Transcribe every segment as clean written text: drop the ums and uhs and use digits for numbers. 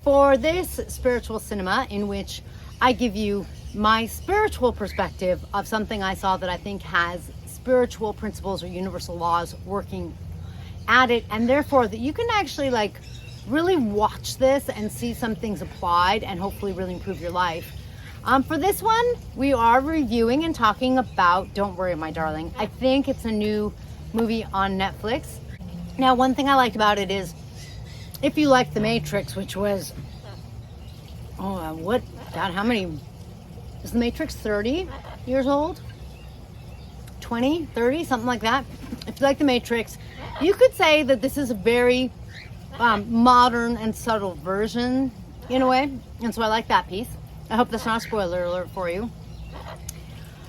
for this spiritual cinema, in which I give you my spiritual perspective of something I saw that I think has spiritual principles or universal laws working at it, and therefore that you can actually like really watch this and see some things applied and hopefully really improve your life. For this one, we are reviewing and talking about Don't Worry, My Darling. I think it's a new movie on Netflix. Now, one thing I liked about it is, if you like The Matrix, which was, how many, is The Matrix 30 years old? 20, 30, something like that. If you like The Matrix, you could say that this is a very modern and subtle version in a way. And so I like that piece. I hope that's not a spoiler alert for you.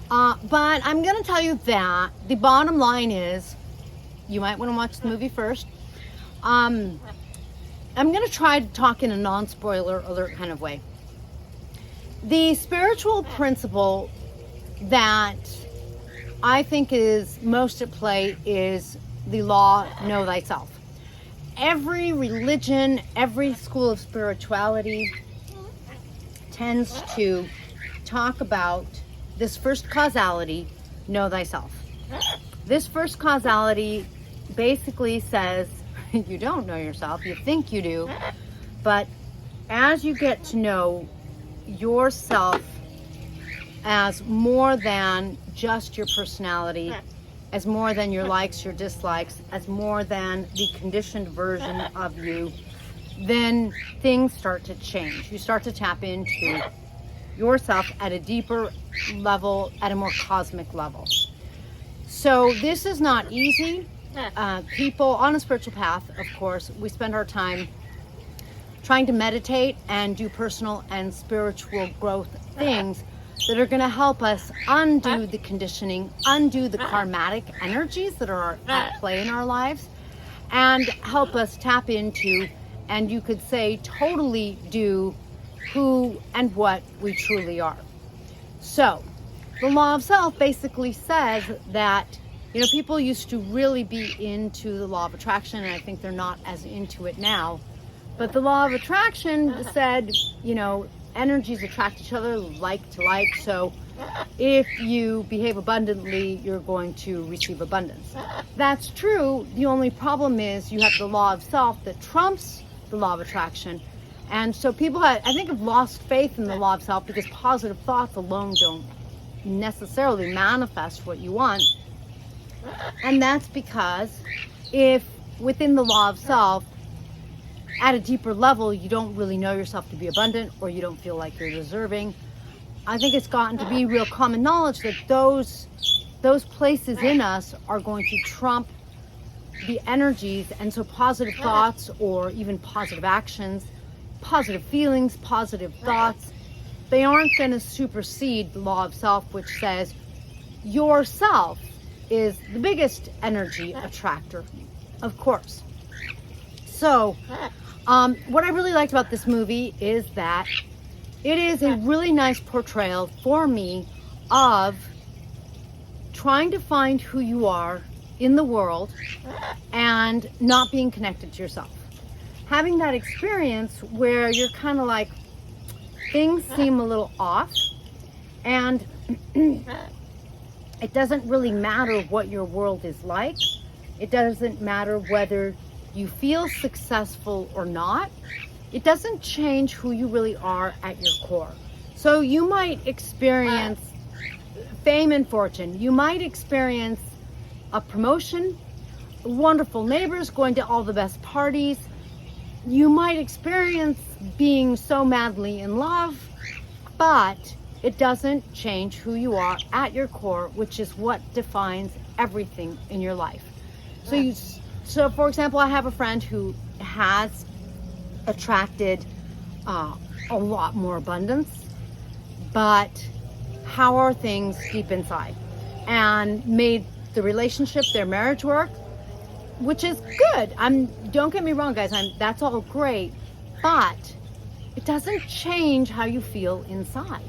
But I'm going to tell you that the bottom line is, you might want to watch the movie first. I'm going to try to talk in a non-spoiler alert kind of way. The spiritual principle that I think is most at play is the law, know thyself. Every religion, every school of spirituality tends to talk about this first causality, know thyself. This first causality basically says you don't know yourself, you think you do, but as you get to know yourself as more than just your personality, as more than your likes, your dislikes, as more than the conditioned version of you, then things start to change. You start to tap into yourself at a deeper level, at a more cosmic level. So this is not easy. People on a spiritual path, of course, we spend our time trying to meditate and do personal and spiritual growth things that are going to help us undo the conditioning, undo the karmatic energies that are at play in our lives, and help us tap into, and you could say totally do, who and what we truly are. So the law of self basically says that, you know, people used to really be into the law of attraction, and I think they're not as into it now. But the law of attraction said, you know, energies attract each other, like to like. So if you behave abundantly, you're going to receive abundance. That's true. The only problem is you have the law of self that trumps the law of attraction. And so people, I think, have lost faith in the law of self because positive thoughts alone don't necessarily manifest what you want. And that's because if within the law of self, at a deeper level, you don't really know yourself to be abundant, or you don't feel like you're deserving, I think it's gotten to be real common knowledge that those places in us are going to trump the energies. And so positive thoughts, or even positive actions, positive feelings, positive thoughts, they aren't going to supersede the law of self, which says yourself is the biggest energy attractor, of course. So what I really liked about this movie is that it is a really nice portrayal for me of trying to find who you are in the world and not being connected to yourself. Having that experience where you're kind of like, things seem a little off, and it doesn't really matter what your world is like. It doesn't matter whether you feel successful or not. It doesn't change who you really are at your core. So you might experience fame and fortune. You might experience a promotion, wonderful neighbors, going to all the best parties. You might experience being so madly in love, but it doesn't change who you are at your core, which is what defines everything in your life. So for example, I have a friend who has attracted a lot more abundance, but how are things deep inside? And made the relationship, their marriage work, which is good. Don't get me wrong, guys, that's all great, but it doesn't change how you feel inside.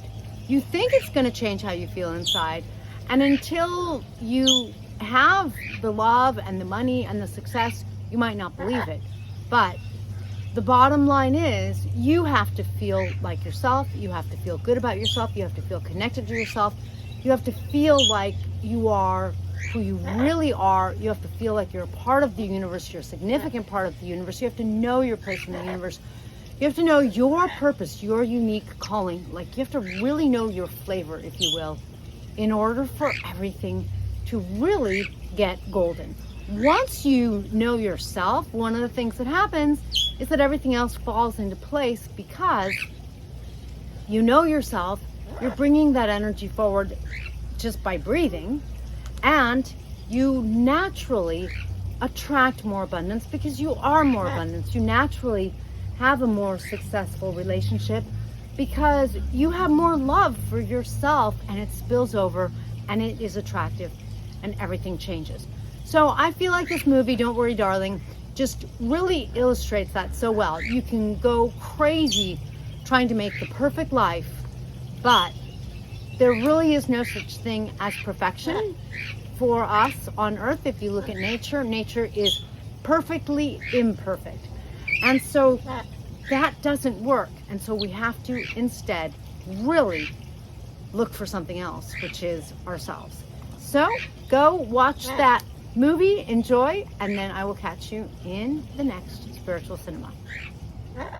You think it's going to change how you feel inside, and until you have the love and the money and the success, you might not believe it. But the bottom line is you have to feel like yourself. You have to feel good about yourself. You have to feel connected to yourself. You have to feel like you are who you really are. You have to feel like you're a part of the universe. You're a significant part of the universe. You have to know your place in the universe. You have to know your purpose, your unique calling. Like, you have to really know your flavor, if you will, in order for everything to really get golden. Once you know yourself, one of the things that happens is that everything else falls into place, because you know yourself, you're bringing that energy forward just by breathing, and you naturally attract more abundance because you are more abundance. You naturally have a more successful relationship because you have more love for yourself, and it spills over and it is attractive and everything changes. So I feel like this movie, Don't Worry Darling, just really illustrates that so well. You can go crazy trying to make the perfect life, but there really is no such thing as perfection for us on earth. If you look at nature, nature is perfectly imperfect. And so that doesn't work. And so we have to instead really look for something else, which is ourselves. So go watch that movie, enjoy, and then I will catch you in the next Spiritual Cinema.